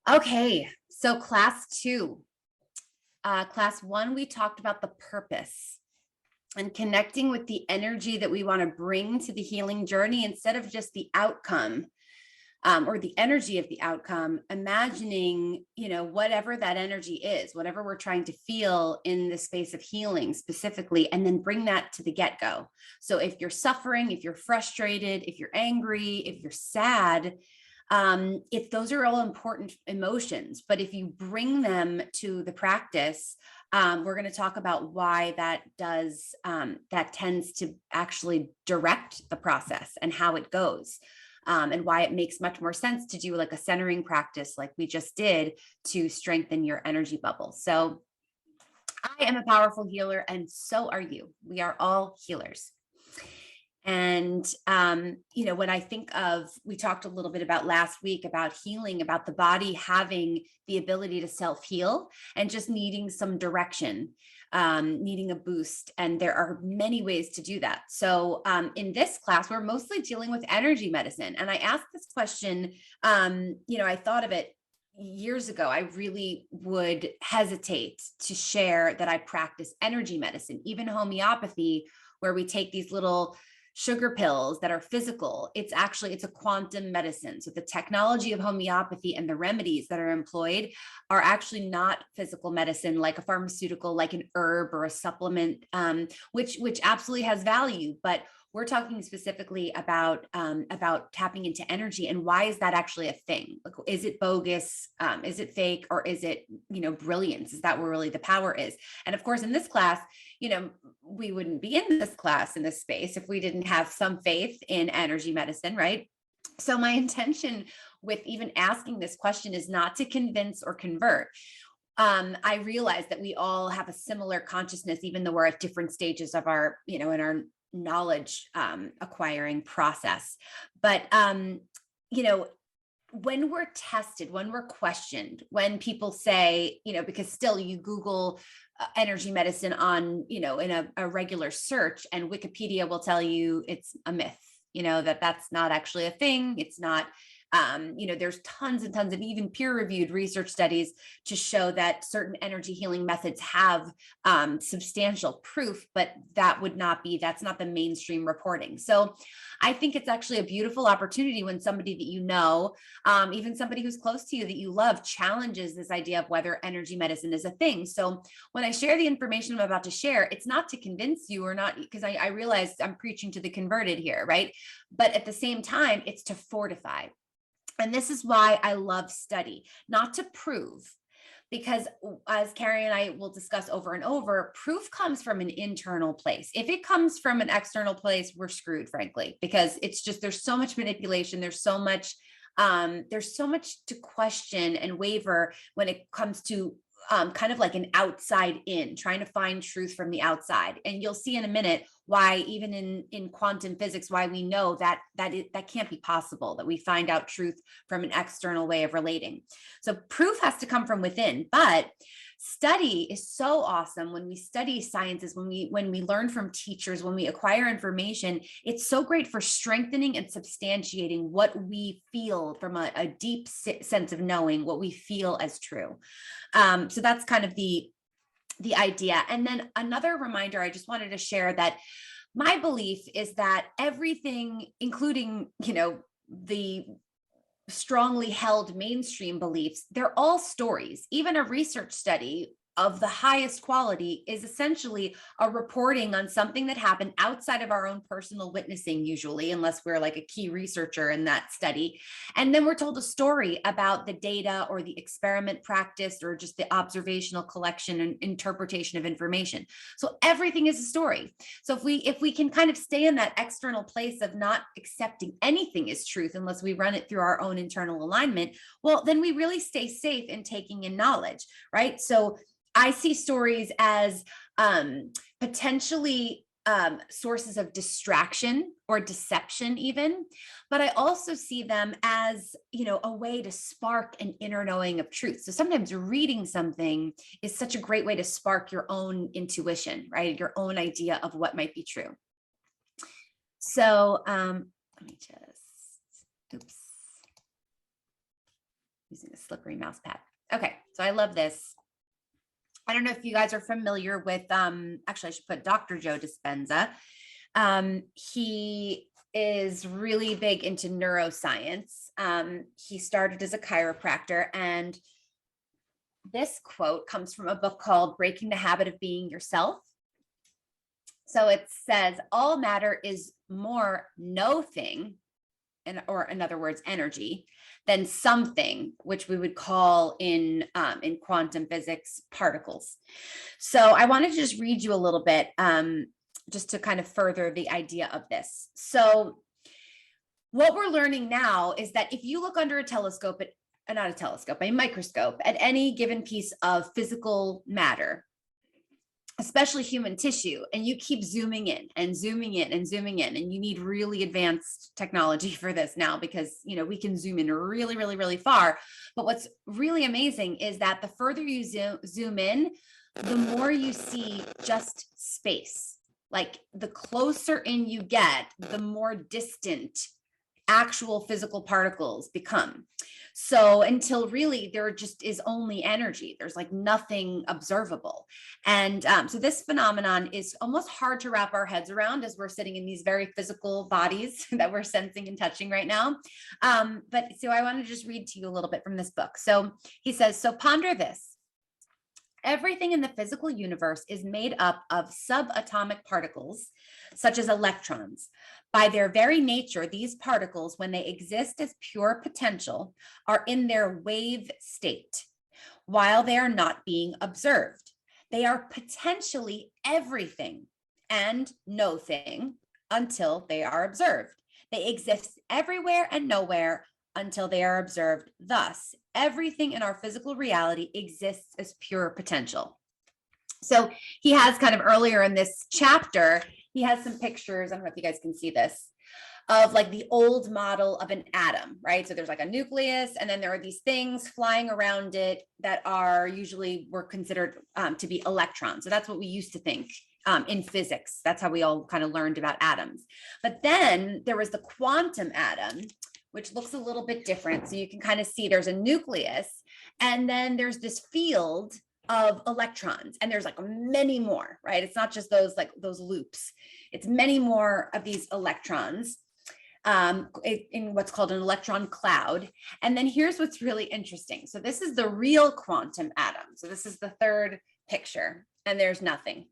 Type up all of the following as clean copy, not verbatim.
Okay, so class two. Class one, we talked about the purpose and connecting with the energy that we want to bring to the healing journey instead of just the outcome, or the energy of the outcome. Imagining, whatever that energy is, whatever we're trying to feel in the space of healing specifically, and then bring that to the get-go. So if you're suffering, if you're frustrated, if you're angry, if you're sad, if those are all important emotions, but if you bring them to the practice, we're going to talk about why that tends to actually direct the process and how it goes. And why it makes much more sense to do like a centering practice like we just did to strengthen your energy bubble. So I am a powerful healer, and so are you. We are all healers. And, when I think of, we talked a little bit about last week about healing, about the body having the ability to self-heal and just needing some direction, needing a boost. And there are many ways to do that. So in this class, we're mostly dealing with energy medicine. And I asked this question, I thought of it years ago. I really would hesitate to share that I practice energy medicine, even homeopathy, where we take these little sugar pills that are physical. It's a quantum medicine. So the technology of homeopathy and the remedies that are employed are actually not physical medicine, like a pharmaceutical, like an herb or a supplement, which absolutely has value. But we're talking specifically about tapping into energy, and why is that actually a thing? Like, is it bogus? Is it fake? Or is it, brilliance? Is that where really the power is? And of course, in this class, we wouldn't be in this class, in this space, if we didn't have some faith in energy medicine, right? So my intention with even asking this question is not to convince or convert. I realize that we all have a similar consciousness, even though we're at different stages of our, in our knowledge acquiring process. But, when we're tested, when we're questioned, when people say, because still you Google energy medicine on, in a regular search, and Wikipedia will tell you it's a myth, that's not actually a thing. It's not, there's tons and tons of even peer-reviewed research studies to show that certain energy healing methods have substantial proof, but that's not the mainstream reporting. So I think it's actually a beautiful opportunity when somebody that even somebody who's close to you that you love, challenges this idea of whether energy medicine is a thing. So when I share the information I'm about to share, it's not to convince you, or not, because I realize I'm preaching to the converted here, right? But at the same time, it's to fortify. And this is why I love study, not to prove, because as Carrie and I will discuss over and over, proof comes from an internal place. If it comes from an external place, we're screwed, frankly, because it's just, there's so much manipulation. There's so much to question and waver when it comes to kind of like an outside in, trying to find truth from the outside. And you'll see in a minute why, even in quantum physics, why we know that can't be possible, that we find out truth from an external way of relating. So proof has to come from within. But study is so awesome. When we study sciences, when we learn from teachers, when we acquire information, it's so great for strengthening and substantiating what we feel from a deep sense of knowing what we feel as true. So that's kind of the idea. And then another reminder, I just wanted to share that my belief is that everything, including, the strongly held mainstream beliefs, they're all stories. Even a research study of the highest quality is essentially a reporting on something that happened outside of our own personal witnessing, usually, unless we're like a key researcher in that study. And then we're told a story about the data or the experiment practiced, or just the observational collection and interpretation of information. So everything is a story. So if we can kind of stay in that external place of not accepting anything as truth unless we run it through our own internal alignment, well, then we really stay safe in taking in knowledge, right? So I see stories as potentially sources of distraction or deception even, but I also see them as, a way to spark an inner knowing of truth. So sometimes reading something is such a great way to spark your own intuition, right? Your own idea of what might be true. So let me just, using a slippery mouse pad. Okay, so I love this. I don't know if you guys are familiar with, actually I should put Dr. Joe Dispenza. He is really big into neuroscience. He started as a chiropractor, and this quote comes from a book called Breaking the Habit of Being Yourself. So it says, all matter is more no thing, or in other words, energy, than something, which we would call in quantum physics particles. So I wanted to just read you a little bit, just to kind of further the idea of this. So what we're learning now is that if you look under a telescope, not a telescope, a microscope, at any given piece of physical matter, especially human tissue, and you keep zooming in and zooming in and zooming in, and you need really advanced technology for this now, because we can zoom in really, really, really far. But what's really amazing is that the further you zoom in, the more you see just space. Like the closer in you get, the more distant actual physical particles become. So until really there just is only energy, there's like nothing observable. And so this phenomenon is almost hard to wrap our heads around as we're sitting in these very physical bodies that we're sensing and touching right now. But so I want to just read to you a little bit from this book. So he says, so ponder this. Everything in the physical universe is made up of subatomic particles, such as electrons. By their very nature, these particles, when they exist as pure potential, are in their wave state, while they are not being observed. They are potentially everything and no thing until they are observed. They exist everywhere and nowhere until they are observed. Thus, everything in our physical reality exists as pure potential. So he has kind of earlier in this chapter, he has some pictures, I don't know if you guys can see this, of like the old model of an atom, right? So there's like a nucleus, and then there are these things flying around it that are usually were considered to be electrons. So that's what we used to think in physics. That's how we all kind of learned about atoms. But then there was the quantum atom, which looks a little bit different. So you can kind of see there's a nucleus, and then there's this field of electrons, and there's like many more, right? It's not just those loops. It's many more of these electrons in what's called an electron cloud. And then here's what's really interesting. So this is the real quantum atom. So this is the third picture, and there's nothing.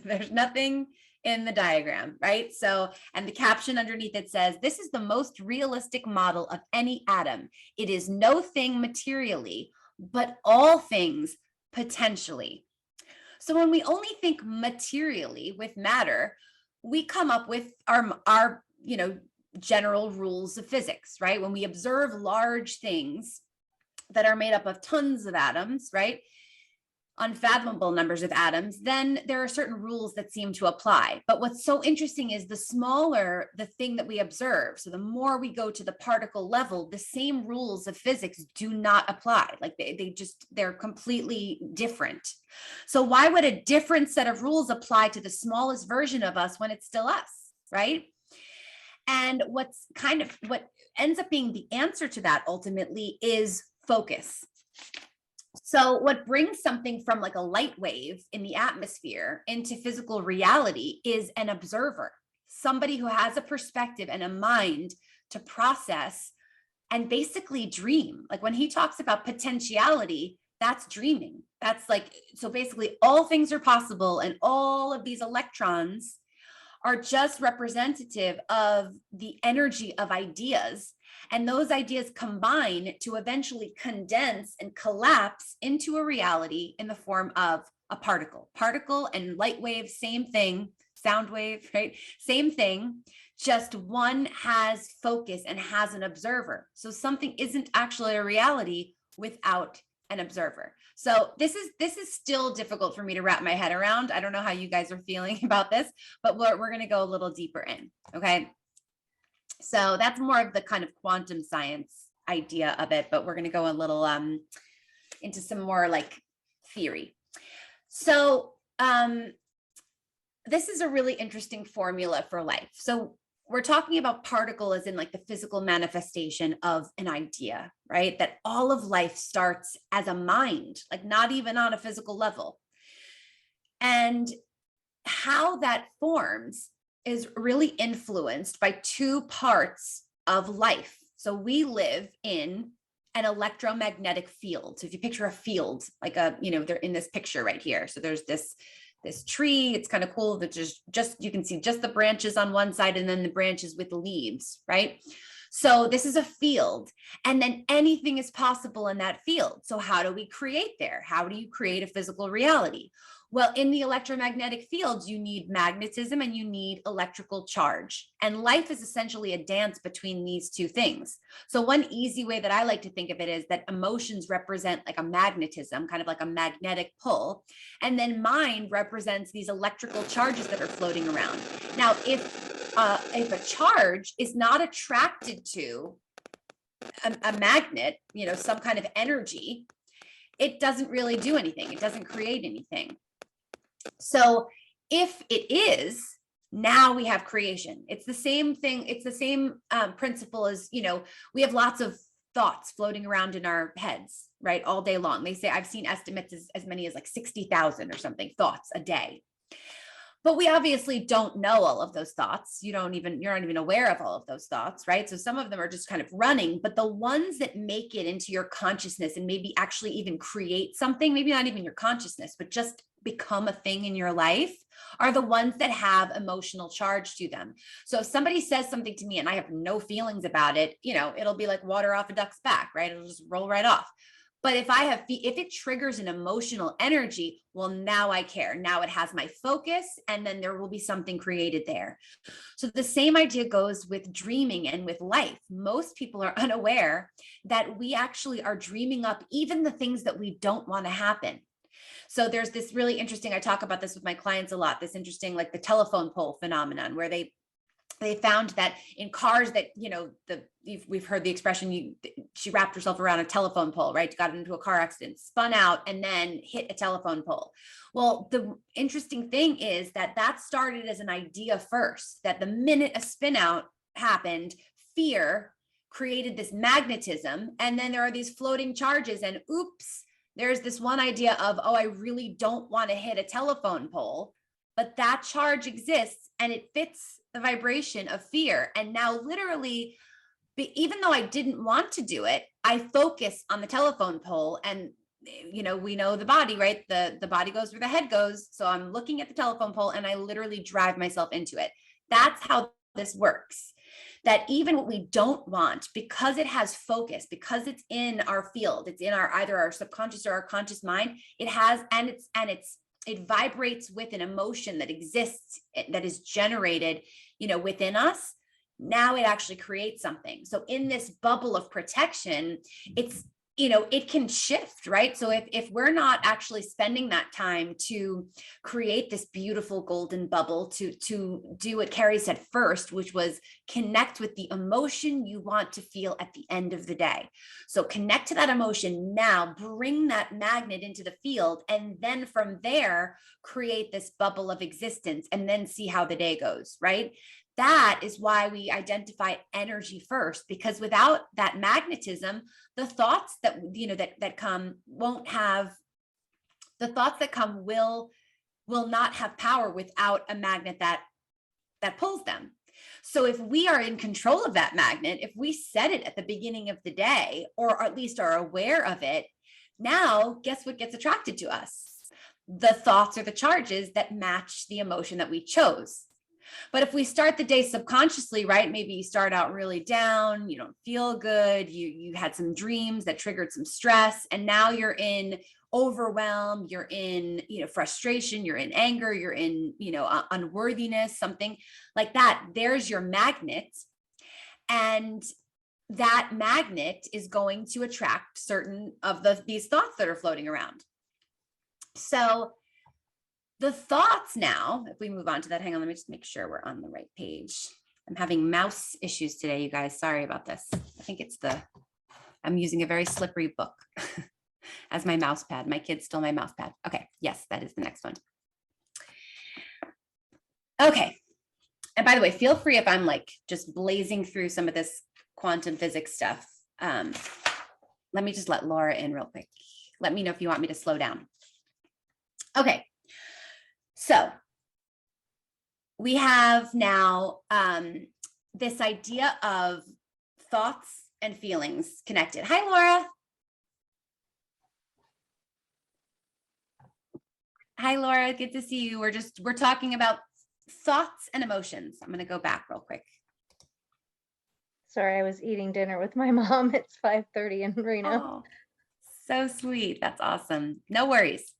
There's nothing in the diagram, right? So, and the caption underneath it says, this is the most realistic model of any atom. It is no thing materially, but all things potentially. So when we only think materially with matter, we come up with our general rules of physics, right? When we observe large things that are made up of tons of atoms, right? Unfathomable numbers of atoms, then there are certain rules that seem to apply. But what's so interesting is the smaller the thing that we observe, so the more we go to the particle level, the same rules of physics do not apply. Like they're completely different. So why would a different set of rules apply to the smallest version of us when it's still us, right? And what ends up being the answer to that ultimately is focus. So what brings something from like a light wave in the atmosphere into physical reality is an observer, somebody who has a perspective and a mind to process and basically dream. Like when he talks about potentiality, that's dreaming. That's like, so basically all things are possible, and all of these electrons are just representative of the energy of ideas. And those ideas combine to eventually condense and collapse into a reality in the form of a particle. Particle and light wave, same thing. Sound wave, right? Same thing. Just one has focus and has an observer. So something isn't actually a reality without an observer. So this is still difficult for me to wrap my head around. I don't know how you guys are feeling about this, but we're going to go a little deeper in. Okay. So that's more of the kind of quantum science idea of it, but we're going to go a little into some more like theory. So this is a really interesting formula for life. So we're talking about particle as in like the physical manifestation of an idea, right? That all of life starts as a mind, like not even on a physical level. And how that forms is really influenced by two parts of life. So we live in an electromagnetic field. So if you picture a field, like they're in this picture right here. So there's this tree. It's kind of cool that just you can see just the branches on one side and then the branches with the leaves, right? So this is a field, and then anything is possible in that field. So how do we create there? How do you create a physical reality? Well, in the electromagnetic fields, you need magnetism and you need electrical charge. And life is essentially a dance between these two things. So one easy way that I like to think of it is that emotions represent like a magnetism, kind of like a magnetic pull. And then mind represents these electrical charges that are floating around. Now, if a charge is not attracted to a magnet, some kind of energy, it doesn't really do anything. It doesn't create anything. So if it is, now we have creation. It's the same thing. It's the same principle as, we have lots of thoughts floating around in our heads, right? All day long. They say, I've seen estimates as many as like 60,000 or something thoughts a day. But we obviously don't know all of those thoughts. You're not even aware of all of those thoughts, right? So some of them are just kind of running, but the ones that make it into your consciousness and maybe actually even create something, maybe not even your consciousness, but just become a thing in your life, are the ones that have emotional charge to them. So if somebody says something to me and I have no feelings about it, it'll be like water off a duck's back, right? It'll just roll right off. But if it triggers an emotional energy, well, now I care. Now it has my focus, and then there will be something created there. So the same idea goes with dreaming and with life. Most people are unaware that we actually are dreaming up even the things that we don't want to happen. So there's this really interesting, I talk about this with my clients a lot, this interesting, like the telephone pole phenomenon, where they found that in cars that, we've heard the expression, she wrapped herself around a telephone pole, right? Got into a car accident, spun out, and then hit a telephone pole. Well, the interesting thing is that started as an idea first, that the minute a spin out happened, fear created this magnetism. And then there are these floating charges, and oops, there's this one idea of, oh, I really don't want to hit a telephone pole, but that charge exists and it fits the vibration of fear. And now literally, even though I didn't want to do it, I focus on the telephone pole, and we know the body, right? The body goes where the head goes. So I'm looking at the telephone pole and I literally drive myself into it. That's how this works. That even what we don't want, because it has focus, because it's in our field, it's in either our subconscious or our conscious mind, it vibrates with an emotion that exists, that is generated, within us. Now it actually creates something. So in this bubble of protection, it can shift, right? So if we're not actually spending that time to create this beautiful golden bubble, to do what Carrie said first, which was connect with the emotion you want to feel at the end of the day. So connect to that emotion now, bring that magnet into the field, and then from there, create this bubble of existence, and then see how the day goes, right? That is why we identify energy first, because without that magnetism, the thoughts that come won't have, the thoughts that come will not have power without a magnet that pulls them. So if we are in control of that magnet, if we set it at the beginning of the day, or at least are aware of it, now guess what gets attracted to us? The thoughts or the charges that match the emotion that we chose. But if we start the day subconsciously, right? Maybe you start out really down, you don't feel good, you had some dreams that triggered some stress, and now you're in overwhelm, you're in, frustration, you're in anger, you're in, unworthiness, something like that. There's your magnet. And that magnet is going to attract certain of these thoughts that are floating around. So the thoughts now, if we move on to that, hang on, let me just make sure we're on the right page. I'm having mouse issues today, you guys. Sorry about this. I think I'm using a very slippery book as my mouse pad. My kids stole my mouse pad. Okay, yes, that is the next one. Okay, And by the way, feel free if I'm like just blazing through some of this quantum physics stuff. Let me just let Laura in real quick. Let me know if you want me to slow down. Okay. So we have now this idea of thoughts and feelings connected. Hi, Laura. Hi, Laura. Good to see you. We're talking about thoughts and emotions. I'm going to go back real quick. Sorry, I was eating dinner with my mom. It's 5:30 in Reno. Oh, so sweet. That's awesome. No worries.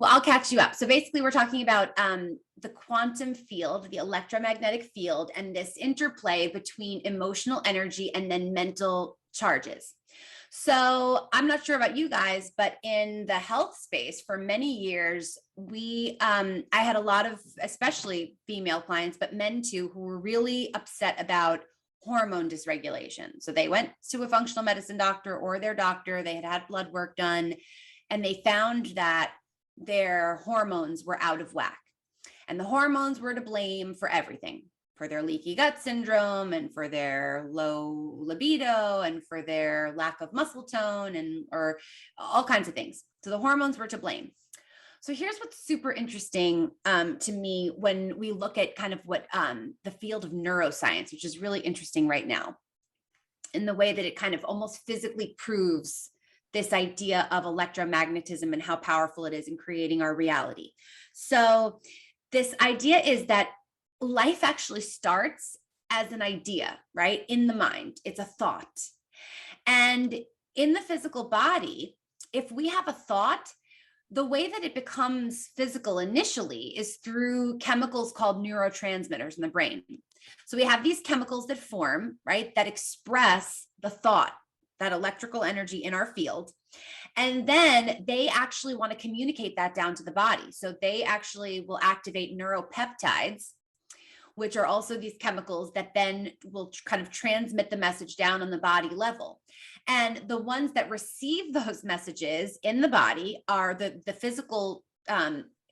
Well, I'll catch you up. So basically, we're talking about the quantum field, the electromagnetic field, and this interplay between emotional energy and then mental charges. So I'm not sure about you guys, but in the health space for many years, I had a lot of, especially female clients, but men too, who were really upset about hormone dysregulation. So they went to a functional medicine doctor or their doctor, they had had blood work done, and they found that their hormones were out of whack. And the hormones were to blame for everything, for their leaky gut syndrome and for their low libido and for their lack of muscle tone or all kinds of things. So the hormones were to blame. So here's what's super interesting to me when we look at kind of what the field of neuroscience, which is really interesting right now, in the way that it kind of almost physically proves this idea of electromagnetism and how powerful it is in creating our reality. So this idea is that life actually starts as an idea, right? In the mind, it's a thought. And in the physical body, if we have a thought, the way that it becomes physical initially is through chemicals called neurotransmitters in the brain. So we have these chemicals that form, right, that express the thought, that electrical energy in our field. And then they actually want to communicate that down to the body. So they actually will activate neuropeptides, which are also these chemicals that then will kind of transmit the message down on the body level. And the ones that receive those messages in the body are the physical,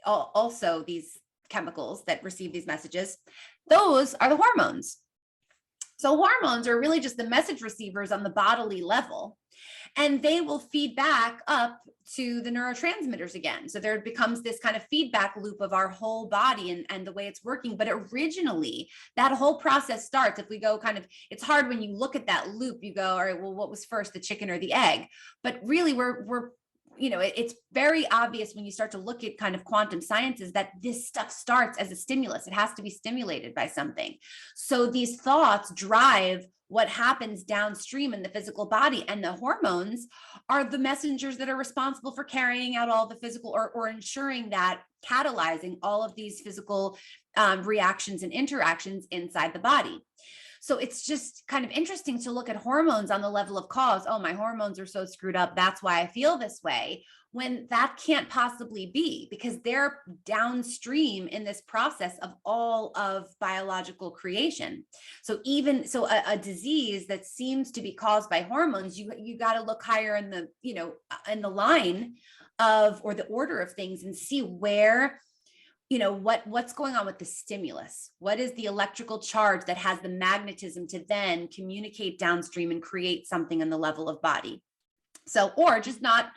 also these chemicals that receive these messages, those are the hormones. So hormones are really just the message receivers on the bodily level, and they will feed back up to the neurotransmitters again. So there becomes this kind of feedback loop of our whole body and the way it's working. But originally, that whole process starts, if we go kind of, it's hard when you look at that loop, you go, all right, well, what was first, the chicken or the egg? But really, we're it's very obvious when you start to look at kind of quantum sciences that this stuff starts as a stimulus. It has to be stimulated by something. So these thoughts drive what happens downstream in the physical body, and the hormones are the messengers that are responsible for carrying out all the physical or ensuring that, catalyzing all of these physical reactions and interactions inside the body. So it's just kind of interesting to look at hormones on the level of cause. Oh, my hormones are so screwed up, that's why I feel this way, when that can't possibly be, because they're downstream in this process of all of biological creation. So even so, a disease that seems to be caused by hormones, you got to look higher in the, in the line of, or the order of things, and see where, what's going on with the stimulus. What is the electrical charge that has the magnetism to then communicate downstream and create something in the level of body? So, or just not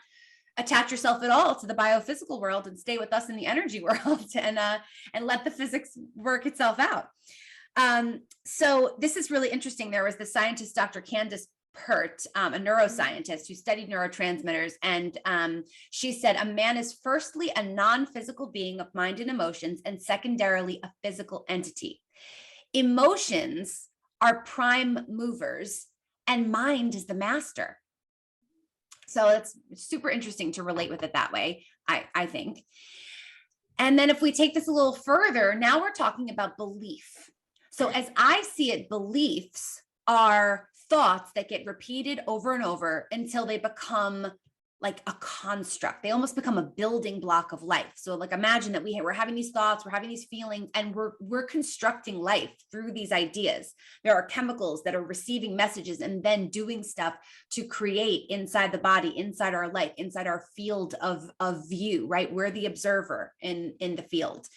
attach yourself at all to the biophysical world and stay with us in the energy world and let the physics work itself out. So this is really interesting. There was the scientist, Dr. Candace Pert, a neuroscientist who studied neurotransmitters, and she said a man is firstly a non-physical being of mind and emotions, and secondarily a physical entity. Emotions are prime movers and mind is the master. So it's super interesting to relate with it that way, I think. And then if we take this a little further, now we're talking about belief. So as I see it, beliefs are thoughts that get repeated over and over until they become like a construct. They almost become a building block of life. So like imagine that we're having these thoughts, we're having these feelings, and we're constructing life through these ideas. There are chemicals that are receiving messages and then doing stuff to create inside the body, inside our life, inside our field of view, right? We're the observer in the field.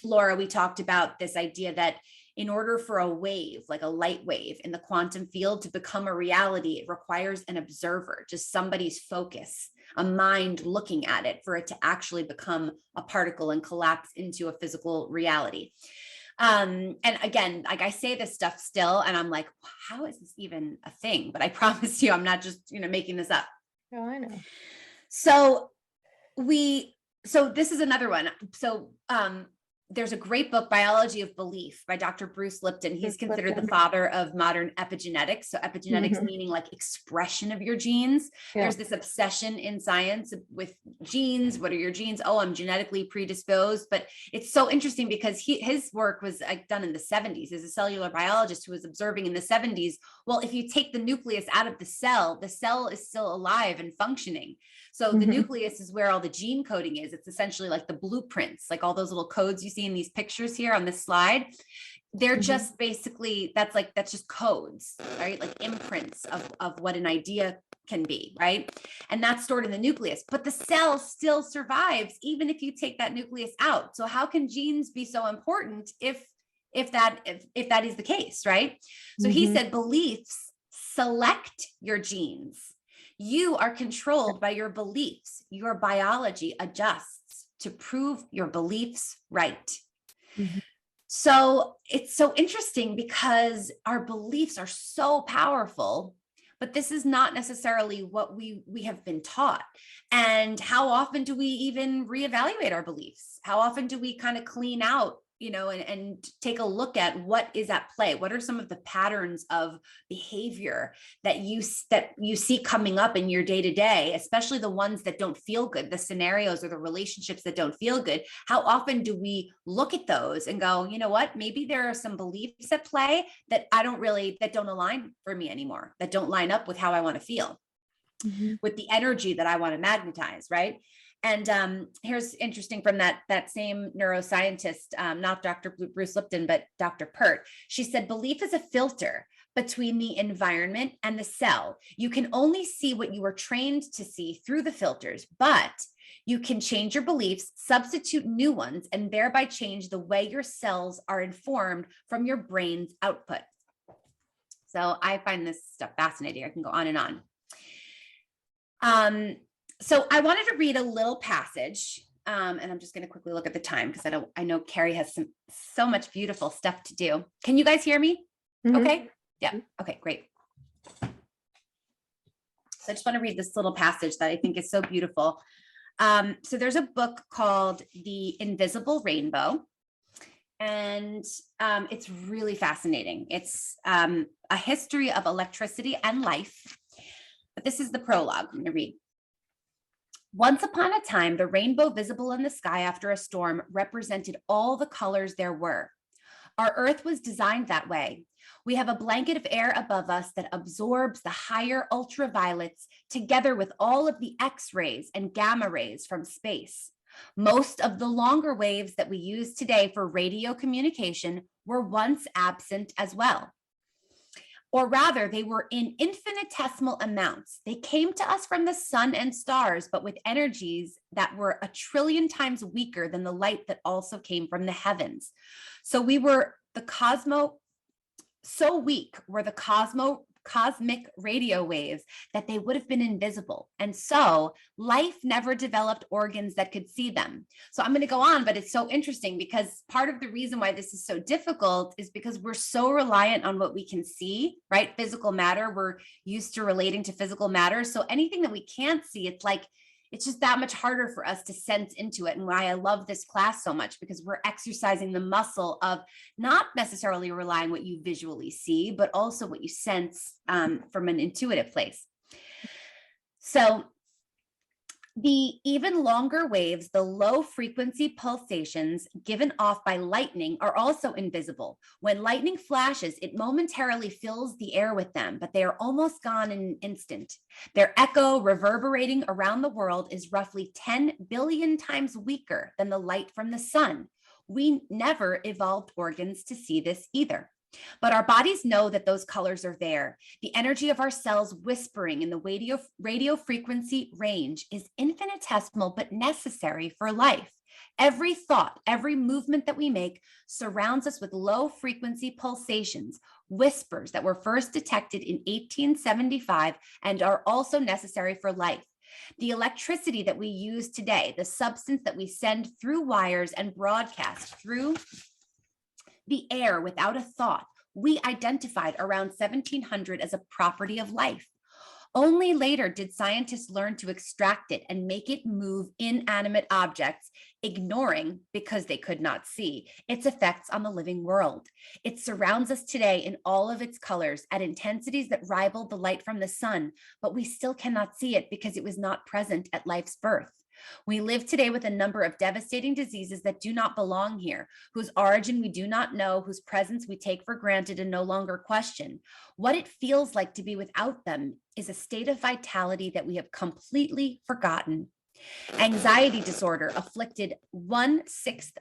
Laura, we talked about this idea that in order for a wave, like a light wave in the quantum field to become a reality, it requires an observer, just somebody's focus, a mind looking at it for it to actually become a particle and collapse into a physical reality. And again, like I say this stuff still, and I'm like, how is this even a thing? But I promise you, I'm not just, making this up. Oh, I know. So this is another one. So, there's a great book, Biology of Belief by Dr. Bruce Lipton. He's considered the father of modern epigenetics. So epigenetics meaning like expression of your genes. Yeah. There's this obsession in science with genes. What are your genes? Oh, I'm genetically predisposed. But it's so interesting because his work was done in the 70s as a cellular biologist who was observing in the 70s. Well, if you take the nucleus out of the cell is still alive and functioning. So the nucleus is where all the gene coding is. It's essentially like the blueprints, like all those little codes you see in these pictures here on this slide. They're just basically, that's just codes, right? Like imprints of what an idea can be, right? And that's stored in the nucleus, but the cell still survives even if you take that nucleus out. So how can genes be so important if that is the case, right? So he said beliefs select your genes. You are controlled by your beliefs. Your biology adjusts to prove your beliefs right. So it's so interesting because our beliefs are so powerful, but this is not necessarily what we have been taught. And how often do we even reevaluate our beliefs? How often do we kind of clean out, and take a look at what is at play? What are some of the patterns of behavior that you see coming up in your day-to-day, especially the ones that don't feel good, the scenarios or the relationships that don't feel good? How often do we look at those and go, you know what, maybe there are some beliefs at play that that don't align for me anymore, that don't line up with how I want to feel, with the energy that I want to magnetize, right? And here's interesting from that same neuroscientist, not Dr. Bruce Lipton, but Dr. Pert. She said, belief is a filter between the environment and the cell. You can only see what you were trained to see through the filters, but you can change your beliefs, substitute new ones, and thereby change the way your cells are informed from your brain's output. So I find this stuff fascinating. I can go on and on. So I wanted to read a little passage, and I'm just going to quickly look at the time because I know Carrie has so much beautiful stuff to do. Can you guys hear me? Okay. Yeah. Okay, great. So I just want to read this little passage that I think is so beautiful. So there's a book called The Invisible Rainbow, and it's really fascinating. It's a history of electricity and life. But this is the prologue. I'm going to read. Once upon a time, the rainbow visible in the sky after a storm represented all the colors there were. Our Earth was designed that way. We have a blanket of air above us that absorbs the higher ultraviolets together with all of the X-rays and gamma rays from space. Most of the longer waves that we use today for radio communication were once absent as well. Or rather, they were in infinitesimal amounts. They came to us from the sun and stars, but with energies that were 1 trillion times weaker than the light that also came from the heavens. So so weak were the cosmic radio waves that they would have been invisible. And so life never developed organs that could see them. So I'm going to go on, but it's so interesting because part of the reason why this is so difficult is because we're so reliant on what we can see, right? Physical matter. We're used to relating to physical matter. So anything that we can't see, it's just that much harder for us to sense into it. And why I love this class so much, because we're exercising the muscle of not necessarily relying what you visually see, but also what you sense from an intuitive place. So the even longer waves, the low frequency pulsations given off by lightning, are also invisible. When lightning flashes, it momentarily fills the air with them, but they are almost gone in an instant. Their echo reverberating around the world is roughly 10 billion times weaker than the light from the sun. We never evolved organs to see this either. But our bodies know that those colors are there. The energy of our cells whispering in the radio frequency range is infinitesimal but necessary for life. Every thought, every movement that we make surrounds us with low frequency pulsations, whispers that were first detected in 1875 and are also necessary for life. The electricity that we use today, the substance that we send through wires and broadcast through the air without a thought, we identified around 1700 as a property of life. Only later did scientists learn to extract it and make it move inanimate objects, ignoring, because they could not see, its effects on the living world. It surrounds us today in all of its colors at intensities that rival the light from the sun, but we still cannot see it because it was not present at life's birth. We live today with a number of devastating diseases that do not belong here, whose origin we do not know, whose presence we take for granted and no longer question. What it feels like to be without them is a state of vitality that we have completely forgotten. Anxiety disorder afflicting 1/6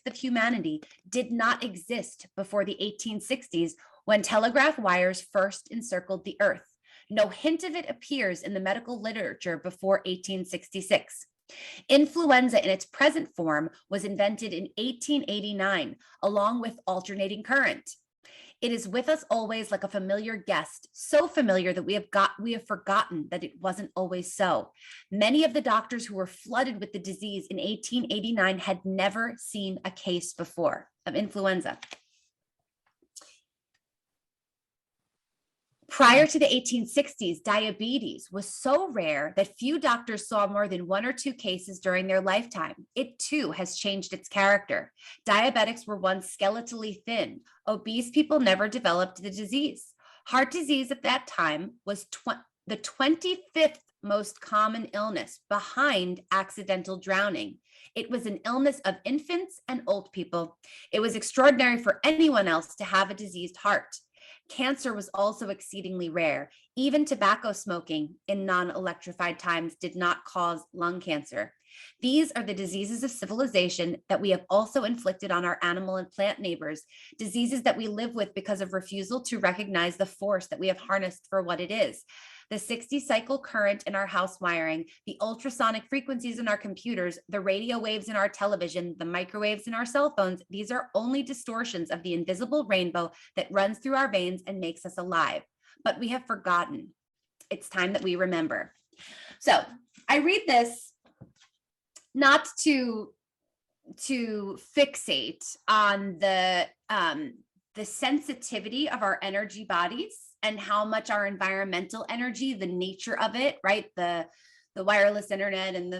of humanity did not exist before the 1860s when telegraph wires first encircled the earth. No hint of it appears in the medical literature before 1866. Influenza in its present form was invented in 1889, along with alternating current. It is with us always like a familiar guest, so familiar that we have forgotten that it wasn't always so. Many of the doctors who were flooded with the disease in 1889 had never seen a case before of influenza. Prior to the 1860s, diabetes was so rare that few doctors saw more than 1 or 2 cases during their lifetime. It too has changed its character. Diabetics were once skeletally thin. Obese people never developed the disease. Heart disease at that time was the 25th most common illness, behind accidental drowning. It was an illness of infants and old people. It was extraordinary for anyone else to have a diseased heart. Cancer was also exceedingly rare. Even tobacco smoking in non-electrified times did not cause lung cancer. These are the diseases of civilization that we have also inflicted on our animal and plant neighbors, diseases that we live with because of refusal to recognize the force that we have harnessed for what it is. The 60-cycle current in our house wiring, the ultrasonic frequencies in our computers, the radio waves in our television, the microwaves in our cell phones, these are only distortions of the invisible rainbow that runs through our veins and makes us alive. But we have forgotten. It's time that we remember. So I read this not to fixate on the sensitivity of our energy bodies and how much our environmental energy, the nature of it, right? The wireless internet and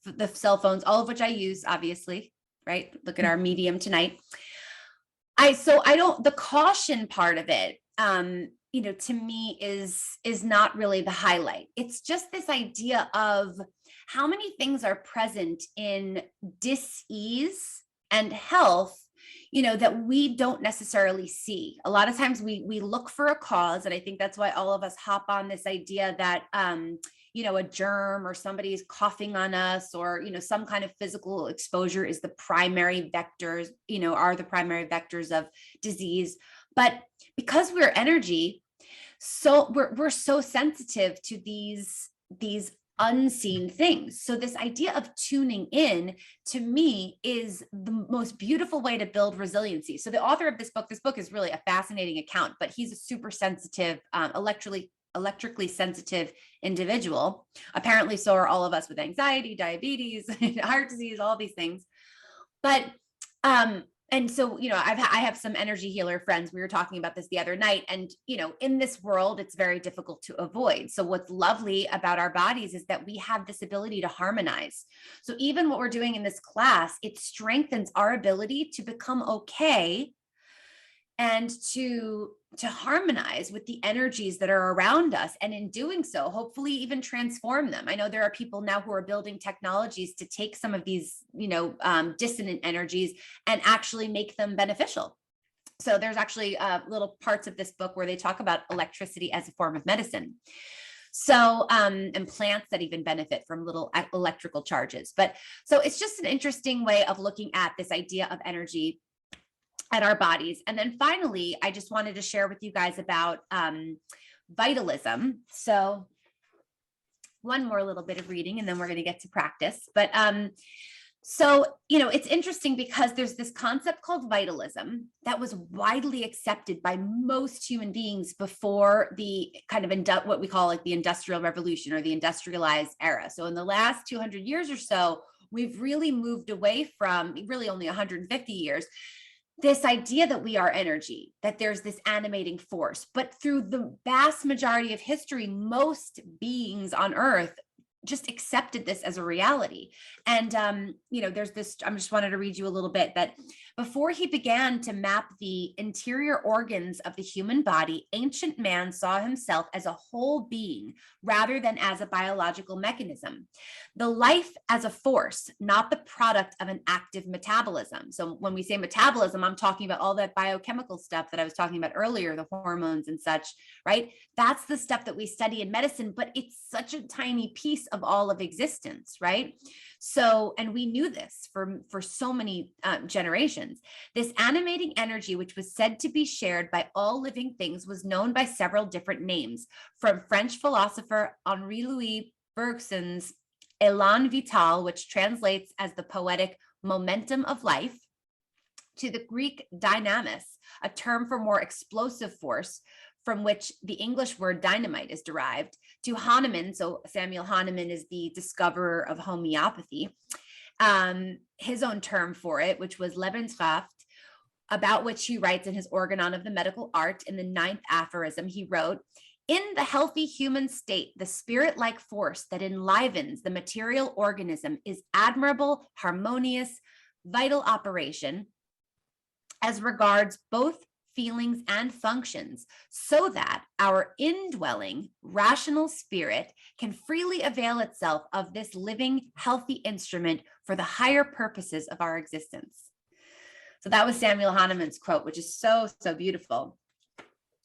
the cell phones, all of which I use, obviously, right? Look at our medium tonight. The caution part of it, to me is not really the highlight. It's just this idea of how many things are present in dis-ease and health, that we don't necessarily see. A lot of times we look for a cause. And I think that's why all of us hop on this idea that, a germ or somebody is coughing on us, or, some kind of physical exposure is the primary vectors, are the primary vectors of disease. But because we're energy, so we're so sensitive to these unseen things. So this idea of tuning in, to me, is the most beautiful way to build resiliency. So the author of this book is really a fascinating account, but he's a super sensitive, electrically sensitive individual. Apparently, so are all of us with anxiety, diabetes, heart disease, all these things. But and so, I have some energy healer friends. We were talking about this the other night, and, in this world, it's very difficult to avoid. So what's lovely about our bodies is that we have this ability to harmonize. So even what we're doing in this class, it strengthens our ability to become okay and to harmonize with the energies that are around us. And in doing so, hopefully even transform them. I know there are people now who are building technologies to take some of these, dissonant energies and actually make them beneficial. So there's actually little parts of this book where they talk about electricity as a form of medicine. So, and plants that even benefit from little electrical charges. But so it's just an interesting way of looking at this idea of energy. at our bodies. And then finally, I just wanted to share with you guys about vitalism. So one more little bit of reading and then we're going to get to practice. But so, it's interesting because there's this concept called vitalism that was widely accepted by most human beings before the kind of what we call like the Industrial Revolution or the industrialized era. So in the last 200 years or so, we've really moved away from, really only 150 years, this idea that we are energy, that there's this animating force. But through the vast majority of history, most beings on Earth just accepted this as a reality. And, there's this, I just wanted to read you a little bit that before he began to map the interior organs of the human body, ancient man saw himself as a whole being rather than as a biological mechanism. The life as a force, not the product of an active metabolism. So when we say metabolism, I'm talking about all that biochemical stuff that I was talking about earlier, the hormones and such, right? That's the stuff that we study in medicine, but it's such a tiny piece of all of existence, right? So, and we knew this for so many generations. This animating energy, which was said to be shared by all living things, was known by several different names, from French philosopher Henri-Louis Bergson's Elan vital, which translates as the poetic momentum of life, to the Greek dynamis, a term for more explosive force, from which the English word dynamite is derived, to Hahnemann. So Samuel Hahnemann is the discoverer of homeopathy. His own term for it, which was Lebenskraft, about which he writes in his Organon of the Medical Art in the 9th aphorism. He wrote, "In the healthy human state, the spirit-like force that enlivens the material organism is admirable, harmonious, vital operation as regards both feelings and functions, so that our indwelling rational spirit can freely avail itself of this living, healthy instrument for the higher purposes of our existence." So that was Samuel Hahnemann's quote, which is so, so beautiful.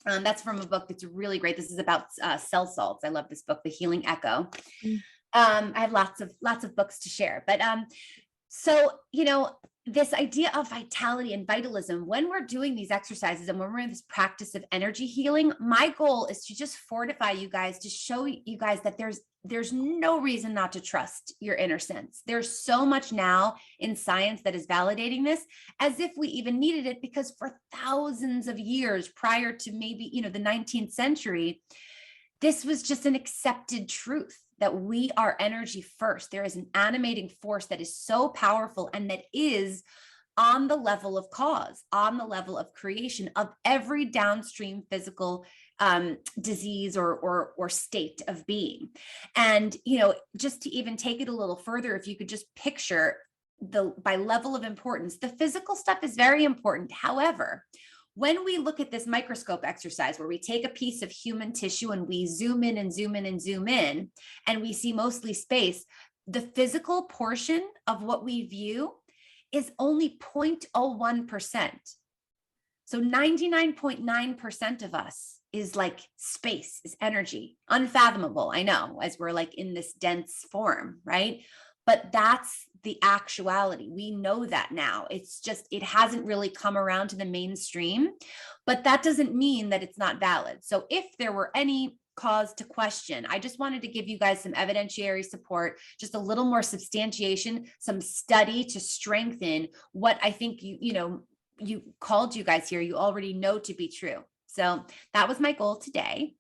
That's from a book that's really great. This is about cell salts. I love this book, The Healing Echo. I have lots of books to share, but so, this idea of vitality and vitalism, when we're doing these exercises and when we're in this practice of energy healing, my goal is to just fortify you guys, to show you guys that there's no reason not to trust your inner sense. There's so much now in science that is validating this, as if we even needed it, because for thousands of years prior to maybe, the 19th century, this was just an accepted truth that we are energy first. There is an animating force that is so powerful and that is on the level of cause, on the level of creation of every downstream physical disease or state of being. And, just to even take it a little further, if you could just picture by level of importance, the physical stuff is very important. However, when we look at this microscope exercise where we take a piece of human tissue and we zoom in and zoom in and zoom in, and we see mostly space, the physical portion of what we view is only 0.01%. So 99.9% of us is like space, is energy. Unfathomable, I know, as we're like in this dense form, right? But that's the actuality. We know that now. It's just, it hasn't really come around to the mainstream, but that doesn't mean that it's not valid. So if there were any cause to question, I just wanted to give you guys some evidentiary support, just a little more substantiation, some study to strengthen what I think you called you guys here, you already know to be true. So that was my goal today.